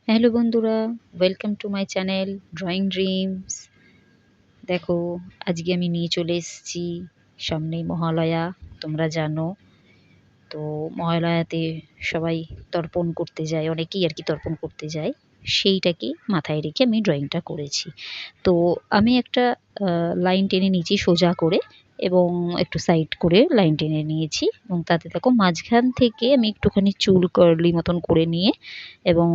Hello বন্ধুরা, welcome to my channel drawing dreams. দেখো, আজকে আমি নিয়ে চলে এসেছি, সামনেই মহালয়া, তোমরা জানো। তো মহালয়াতে সবাই তর্পণ করতে যায়, অনেকেই আর কি তর্পণ করতে যায়। সেইটাকে মাথায় রেখে আমি ড্রয়িংটা করেছি। তো আমি একটা লাইন টেনে নিয়েছি সোজা করে, এবং একটু সাইড করে লাইন টেনে নিয়েছি, এবং তাতে দেখো মাঝখান থেকে আমি একটুখানি চুল কার্লি মতন করে নিয়ে এবং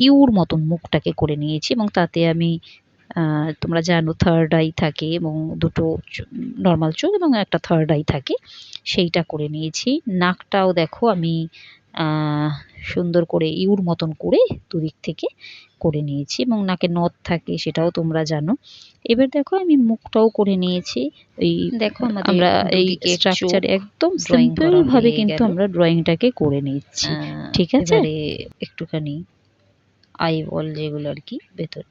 ইউর মতন মুখটাকে করে নিয়েছি, এবং তাতে আমি তোমরা জানো থার্ড আই থাকে, এবং দুটো নর্মাল চোখ এবং একটা থার্ড আই থাকে, সেইটা করে নিয়েছি। নাকটাও দেখো আমি সুন্দর করে ইউর মতন করে দুদিক থেকে করে নিয়েছি, এবং নাকে নথ থাকে সেটাও তোমরা জানো। এবার দেখো আমি মুখটাও করে নিয়েছি। এই দেখো আমরা এই স্ট্রাকচার একদম সিম্পল ভাবে কিন্তু আমরা ড্রয়িংটাকে করে নিচ্ছি, ঠিক আছে। এবারে একটুখানি আই বল যেগুলো আর কি ভেতর,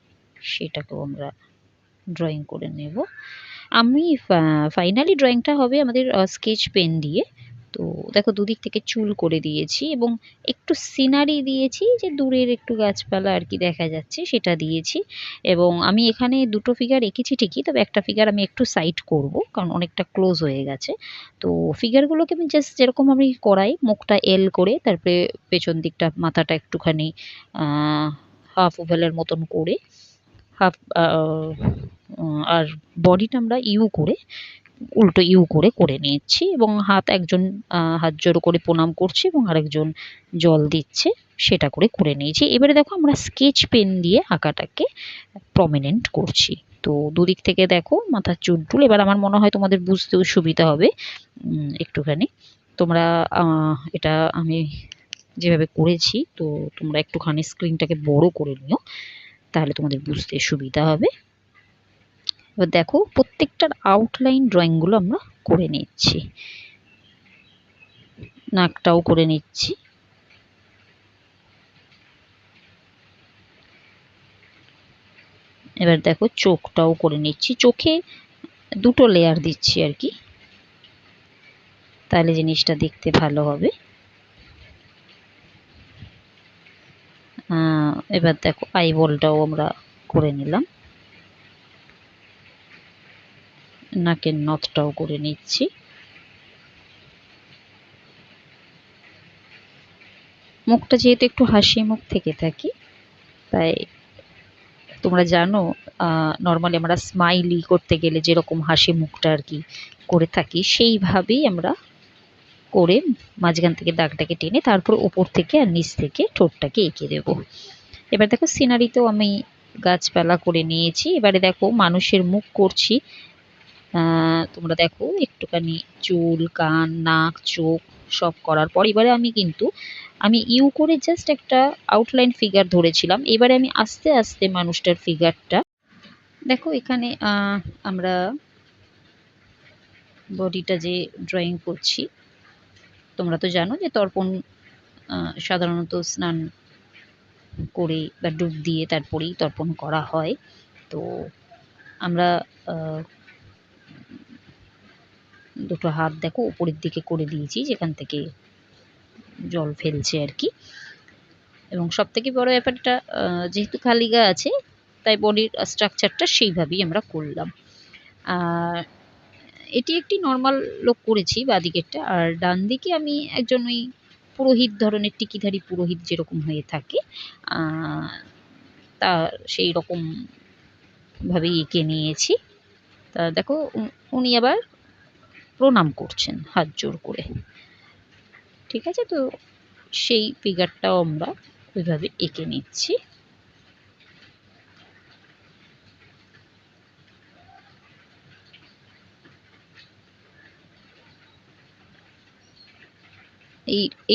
সেটাকেও আমরা ড্রয়িং করে নেব। আমি ফাইনালি ড্রয়িংটা হবে আমাদের স্কেচ পেন দিয়ে। তো দেখো দুদিক থেকে চুল করে দিয়েছি, এবং একটু সিনারি দিয়েছি, যে দূরের একটু গাছপালা আর কি দেখা যাচ্ছে সেটা দিয়েছি। এবং আমি এখানে দুটো ফিগার এঁকেছি ঠিকই, তবে একটা ফিগার আমি একটু সাইড করব, কারণ অনেকটা ক্লোজ হয়ে গেছে। তো ফিগারগুলোকে আমি জাস্ট যেরকম আমি করাই, মুখটা এল করে, তারপরে পেছন দিকটা মাথাটা একটুখানি হাফ ওভেলের মতন করে, হাফ আর বডিটা আমরা ইউ করে, উল্টো ইউ করে করে নিচ্ছি, এবং একজন হাত জোড়ো করে প্রণাম করছে এবং আরেকজন জল দিচ্ছে, সেটা করে করে নিয়েছি। এবারে দেখো আমরা স্কেচ পেন দিয়ে আঁকাটাকে প্রমিনেন্ট করছি। তো দুদিক থেকে দেখো মাথার চুল টুল, এবার আমার মনে হয় তোমাদের বুঝতেও সুবিধা হবে একটুখানি। তোমরা এটা আমি যেভাবে করেছি, তো তোমরা একটুখানি স্ক্রিনটাকে বড় করে নিও, তাহলে তোমাদের বুঝতে সুবিধা হবে। এবার দেখো প্রত্যেকটার আউটলাইন ড্রয়িংগুলো আমরা করে নিচ্ছি। নাকটাও করে নিচ্ছি। এবার দেখো চোখটাও করে নিচ্ছি। চোখে দুটো লেয়ার দিচ্ছি আর কি, তাহলে জিনিসটা দেখতে ভালো হবে। এবার দেখো আইবলটাও আমরা করে নিলাম, নাকের নথটাও করে নিচ্ছি। মুখটা যেহেতু একটু হাসি মুখ থেকে থাকি, তাই তোমরা জানো নর্মালি আমরা স্মাইলি করতে গেলে যেরকম হাসি মুখটা আর কি করে থাকি, সেইভাবেই আমরা করে মাঝখান থেকে দাগটাকে টেনে তারপর ওপর থেকে আর নিচ থেকে ঠোঁটটাকে এঁকে দেব। এবার দেখো সিনারিতেও আমি গাছপালা করে নিয়েছি। এবারে দেখো মানুষের মুখ করছি। তোমরা দেখো একটুখানি চুল, কান, নাক, চোখ সব করার পর এবারে আমি ইউ করে জাস্ট একটা আউটলাইন ফিগার ধরেছিলাম। এবারে আমি আস্তে আস্তে মানুষটার ফিগারটা দেখো এখানে আমরা বডিটা যে ড্রয়িং করছি, তোমরা তো জানো যে তর্পণ সাধারণত স্নান করে বা ডুব দিয়ে তারপরেই তর্পণ করা হয়। তো আমরা দুটো হাত দেখো উপরের দিকে করে দিয়েছি, যেখান থেকে জল ফেলছে আর কি। এবং সব থেকে বড় ব্যাপারটা, যেহেতু খালি গা আছে, তাই বডির স্ট্রাকচারটা সেইভাবেই আমরা করলাম। আর এটি একটি নর্মাল লোক করেছি বাঁদিকেরটা, আর ডান দিকে আমি একজন ওই পুরোহিত ধরনের, টিকিধারী পুরোহিত যেরকম হয়ে থাকে তা সেই রকম ভাবেই এঁকে নিয়েছি। তা দেখো উনি আবার প্রণাম করছেন হাত জোড় করে, ঠিক আছে। তো সেই ফিগারটাও আমরা ওইভাবে এঁকে নিচ্ছি।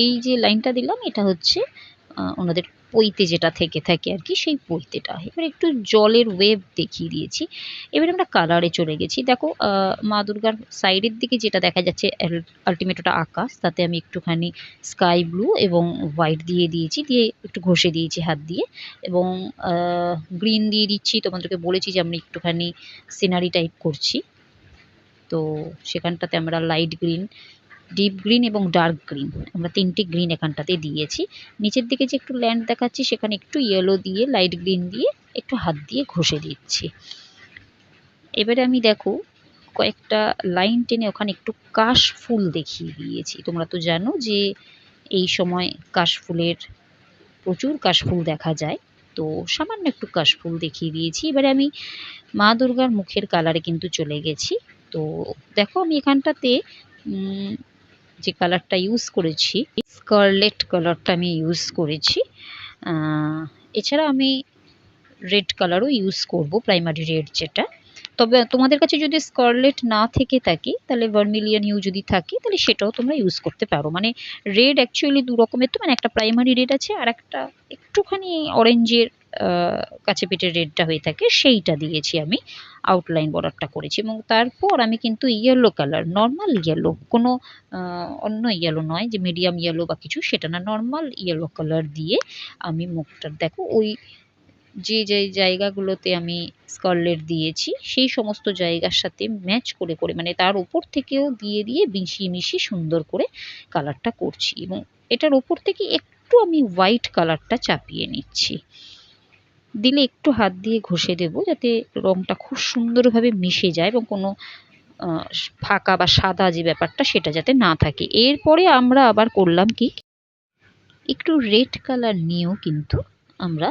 এই যে লাইনটা দিলাম, এটা হচ্ছে ওনাদের পৈতে যেটা থেকে থাকে আর কি, সেই পৈতেটা। এবার একটু জলের ওয়েভ দেখিয়ে দিয়েছি। এবার আমরা কালারে চলে গেছি। দেখো মা দুর্গার সাইডের দিকে যেটা দেখা যাচ্ছে আলটিমেট ওটা আকাশ, তাতে আমি একটুখানি স্কাই ব্লু এবং হোয়াইট দিয়ে দিয়েছি, দিয়ে একটু ঘষে দিয়েছি হাত দিয়ে, এবং গ্রিন দিয়ে দিচ্ছি। তোমাদেরকে বলেছি যে আমি একটুখানি সিনারি টাইপ করছি, তো সেখানটাতে আমরা লাইট গ্রিন ডিপ গ্রিন এবং ডার্ক গ্রিন, আমরা 3টে গ্রিন এখানটাতে দিয়েছি। নিচের দিকে যে একটু ল্যান্ড দেখাচ্ছি সেখানে একটু ইয়েলো দিয়ে, লাইট গ্রিন দিয়ে একটু হাত দিয়ে ঘষে দিচ্ছি। এবারে আমি দেখো কয়েকটা লাইন টেনে ওখানে একটু কাশফুল দেখিয়ে দিয়েছি। তোমরা তো জানো যে এই সময় কাশফুলের প্রচুর কাশফুল দেখা যায়, তো সামান্য একটু কাশফুল দেখিয়ে দিয়েছি। এবারে আমি মা দুর্গার মুখের কালারে কিন্তু চলে গেছি। তো দেখো আমি এখানটাতে যে কালারটা ইউজ করেছি, স্কারলেট কালারটা আমি ইউজ করেছি। এছাড়া আমি রেড কালারও ইউজ করব, প্রাইমারি রেড যেটা। তবে তোমাদের কাছে যদি স্কারলেট না থেকে থাকে তাহলে ভার্মিলিয়ন হিউ যদি থাকে তাহলে সেটাও তোমরা ইউজ করতে পারো। মানে রেড অ্যাকচুয়ালি দু রকমের, তো মানে একটা প্রাইমারি রেড আছে আর একটা একটুখানি অরেঞ্জের কাছে পিঠের রেডটা হয়ে থাকে, সেইটা দিয়েছি আমি, আউটলাইন বর্ডারটা করেছি। এবং তারপর আমি কিন্তু ইয়েলো কালার, নর্মাল ইয়েলো, কোনো অন্য ইয়েলো নয় যে মিডিয়াম ইয়েলো বা কিছু, সেটা না, নর্মাল ইয়েলো কালার দিয়ে আমি মুখটার দেখো ওই যে যে জায়গাগুলোতে আমি স্কারলেট দিয়েছি সেই সমস্ত জায়গার সাথে ম্যাচ করে করে, মানে তার উপর থেকেও দিয়ে দিয়ে মিশিয়ে মিশিয়ে সুন্দর করে কালারটা করছি। এবং এটার উপর থেকে একটু আমি হোয়াইট কালারটা চাপিয়ে নিচ্ছি, দিলে একটু হাত দিয়ে ঘষে দেব যাতে রংটা খুব সুন্দরভাবে মিশে যায় এবং কোনো ফাঁকা বা সাদা যে ব্যাপারটা সেটা যাতে না থাকে। এরপরে আমরা আবার করলাম কি, একটু রেড কালার নিয়েও কিন্তু আমরা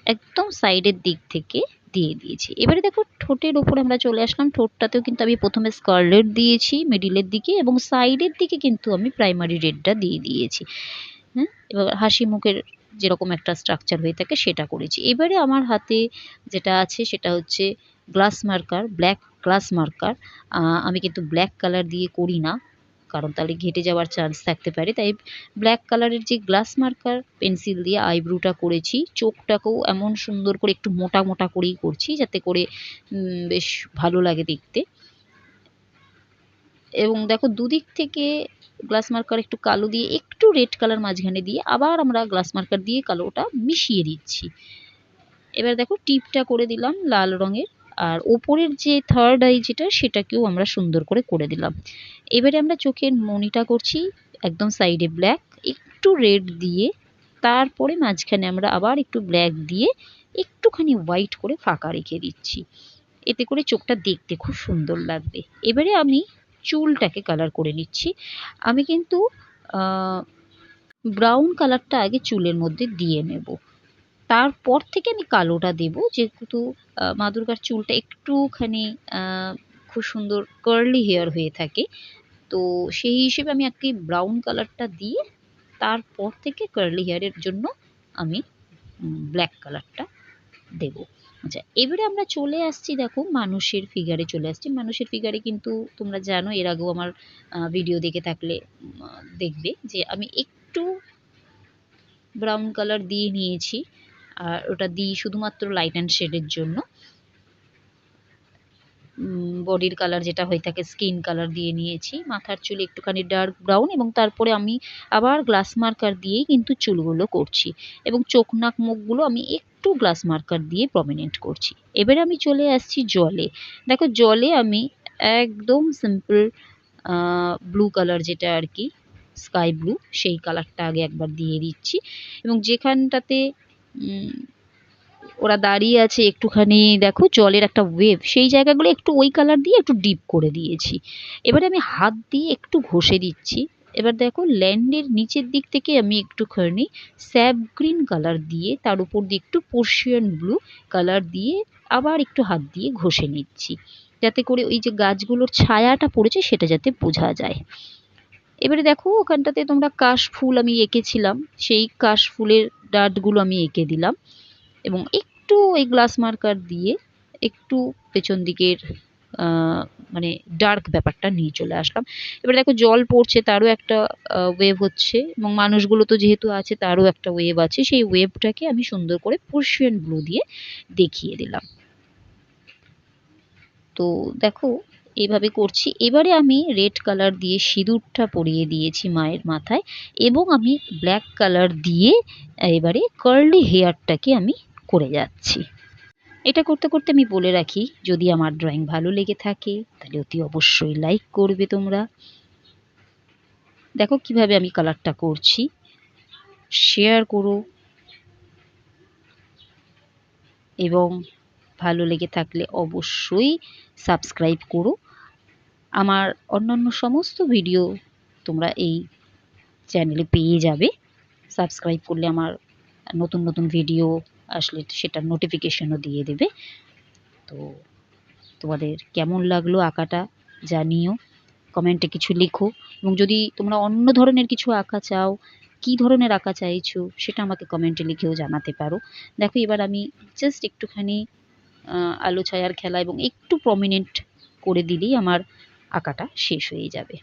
একদম সাইডের দিক থেকে দিয়ে দিয়েছি। এবারে দেখো ঠোঁটের ওপরে আমরা চলে আসলাম। ঠোঁটটাতেও কিন্তু আমি প্রথমে স্কারলেট দিয়েছি মিডিলের দিকে এবং সাইডের দিকে কিন্তু আমি প্রাইমারি রেডটা দিয়ে দিয়েছি। হ্যাঁ, এবার হাসি মুখের যেরকম একটা স্ট্রাকচার হয়ে থাকে সেটা করেছি। এবারে আমার হাতে যেটা আছে সেটা হচ্ছে glass marker, black glass marker. আমি কিন্তু ব্ল্যাক কালার দিয়ে করি না, কারণ তাহলে ঘেটে যাওয়ার চান্স থাকতে পারে। তাই ব্ল্যাক কালারের যে গ্লাস মার্কার পেন্সিল দিয়ে আইব্রুটা করেছি। চোখটাকেও এমন সুন্দর করে একটু মোটা মোটা করেই করছি যাতে করে বেশ ভালো লাগে দেখতে। এবং দেখো দুদিক থেকে গ্লাস মার্কার একটু কালো দিয়ে একটু রেড কালার মাঝখানে দিয়ে আবার আমরা গ্লাস মার্কার দিয়ে কালোটা মিশিয়ে দিচ্ছি। এবার দেখো টিপটা করে দিলাম লাল রঙের, আর ওপরের যে থার্ড আই যেটা সেটাকেও আমরা সুন্দর করে দিলাম। এবারে আমরা চোখের মনিটা করছি, একদম সাইডে ব্ল্যাক, একটু রেড দিয়ে, তারপরে মাঝখানে আমরা আবার একটু ব্ল্যাক দিয়ে একটুখানি হোয়াইট করে ফাঁকা রেখে দিচ্ছি, এতে করে চোখটা দেখতে খুব সুন্দর লাগবে। এবারে আমি চুলটাকে কালার করে নিচ্ছি। আমি কিন্তু ব্রাউন কালারটা আগে চুলের মধ্যে দিয়ে নেব, তারপর থেকে আমি কালোটা দেব, যেহেতু মা দুর্গার চুলটা একটুখানি খুব সুন্দর কার্লি হেয়ার হয়ে থাকে, তো সেই হিসেবে আমি আজকে ব্রাউন কালারটা দিয়ে তারপর থেকে কার্লি হেয়ারের জন্য আমি ব্ল্যাক কালারটা দেব। আচ্ছা, এবারে আমরা চলে আসছি, দেখো মানুষের ফিগারে চলে আসছি। মানুষের ফিগারে কিন্তু তোমরা জানো, এর আগেও আমার ভিডিও দেখে থাকলে দেখবে যে আমি একটু ব্রাউন কালার দিয়ে নিয়েছি, আর ওটা দিই শুধুমাত্র লাইট অ্যান্ড শেডের জন্য। বডির কালার যেটা হয়ে থাকে স্কিন কালার দিয়ে নিয়েছি, মাথার চুল একটুখানি ডার্ক ব্রাউন, এবং তারপরে আমি আবার গ্লাস মার্কার দিয়েই কিন্তু চুলগুলো করছি, এবং চোখ নাক মুখগুলো আমি একটু গ্লাস মার্কার দিয়ে প্রমিনেন্ট করছি। এবারে আমি চলে আসছি জলে। দেখো জলে আমি একদম সিম্পল ব্লু কালার যেটা আর কি স্কাই ব্লু, সেই কালারটা আগে একবার দিয়ে দিচ্ছি, এবং যেখানটাতে ওরা দাঁড়িয়ে আছে একটুখানি দেখো জলের একটা ওয়েভ, সেই জায়গাগুলো একটু ওই কালার দিয়ে একটু ডিপ করে দিয়েছি। এবারে আমি হাত দিয়ে একটু ঘষে দিচ্ছি। এবার দেখো ল্যান্ডের নিচের দিক থেকে আমি একটুখানি স্যাপ গ্রিন কালার দিয়ে তার উপর দিয়ে একটু পার্সিয়ান ব্লু কালার দিয়ে আবার একটু হাত দিয়ে ঘষে নিচ্ছি, যাতে করে ওই যে গাছগুলোর ছায়াটা পড়েছে সেটা যাতে বোঝা যায়। এবারে দেখো ওখানটাতে তোমরা কাশফুল আমি এঁকেছিলাম, সেই কাশফুলের ডাঁটগুলো আমি এঁকে দিলাম, এবং একটু ওই গ্লাস মার্কার দিয়ে একটু পেছন দিকের মানে ডার্ক ব্যাপারটা নিয়ে চলে আসলাম। এবারে দেখো জল পড়ছে, তারও একটা ওয়েভ হচ্ছে, এবং মানুষগুলো তো যেহেতু আছে তারও একটা ওয়েভ আছে, সেই ওয়েভটাকে আমি সুন্দর করে পার্সিয়ান ব্লু দিয়ে দেখিয়ে দিলাম। তো দেখো এভাবে করছি। এবারে আমি রেড কালার দিয়ে সিঁদুরটা পরিয়ে দিয়েছি মায়ের মাথায়, এবং আমি ব্ল্যাক কালার দিয়ে এবারে কার্লি হেয়ারটাকে আমি করে যাচ্ছি। এটা করতে করতে আমি বলে রাখি, যদি আমার ড্রয়িং ভালো লেগে থাকে তাহলে অতি অবশ্যই লাইক করবে তোমরা। দেখো কিভাবে আমি কালারটা করছি। শেয়ার করো এবং ভালো লেগে থাকলে অবশ্যই সাবস্ক্রাইব করো। আমার অন্যান্য সমস্ত ভিডিও তোমরা এই চ্যানেলে পেয়ে যাবে। সাবস্ক্রাইব করলে আমার নতুন নতুন ভিডিও আসলে সেটার নোটিফিকেশনও দিয়ে দেবে। তো তোমাদের কেমন লাগলো আঁকাটা জানিও, কমেন্টে কিছু লিখো। এবং যদি তোমরা অন্য ধরনের কিছু আঁকা চাও, কী ধরনের আঁকা চাইছো সেটা আমাকে কমেন্টে লিখেও জানাতে পারো। দেখো এবার আমি জাস্ট একটুখানি আলো ছায়ার খেলা এবং একটু প্রমিনেন্ট করে দিলেই আমার আঁকাটা শেষ হয়ে যাবে।